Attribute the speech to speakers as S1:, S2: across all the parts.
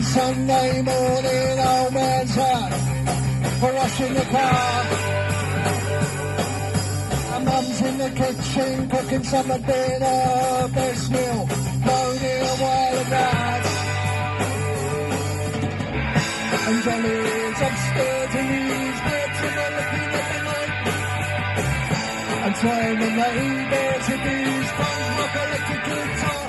S1: Sunday morning, old man's hut for washing the car. And mum's in the kitchen cooking summer dinner, best meal, moaning away the night. And Johnny's upstairs in his bed, somewhere looking at the night. And trying the neighbours with his phone, like a electric guitar.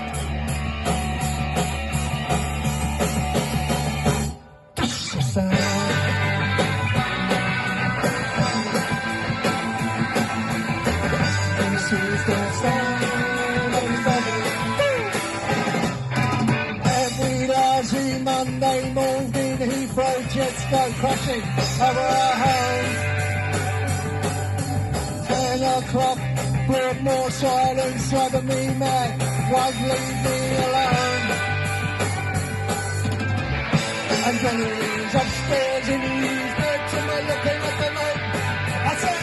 S1: Every lousy Monday morning, Heathrow jets go crashing over our home. 10 o'clock brought more silence, driving me mad, won't leave me alone. And Johnny's upstairs in his bed, to me looking at the night. I said,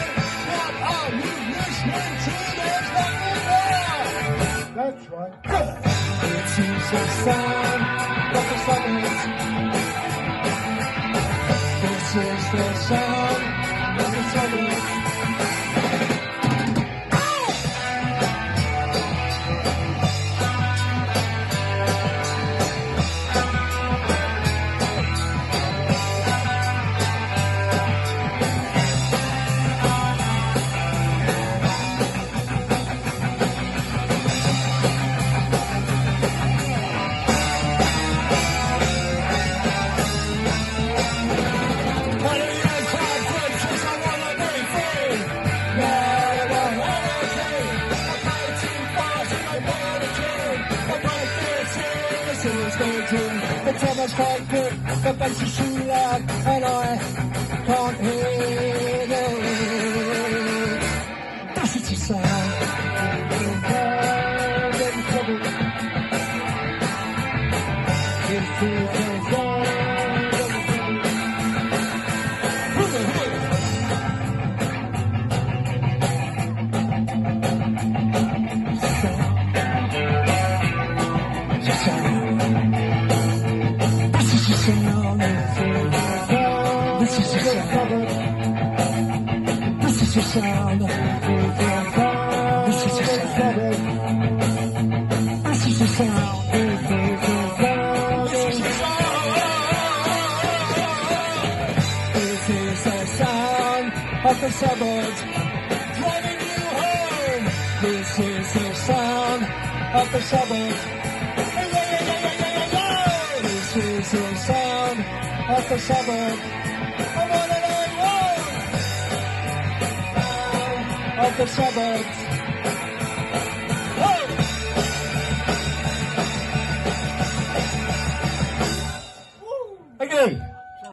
S1: what are you listening to? There's nothing there. That's right. It seems the sound of the suburbs. This is the sound of the suburbs. The drummer's quite good, the bass is too loud, and I can't hear it. This is the sound of trouble. This is the sound of This is the sound of This is the sound This is the sound This is the sound of the suburbs driving you home. This is the sound of the suburbs. This is the sound of the suburbs. Of the suburbs.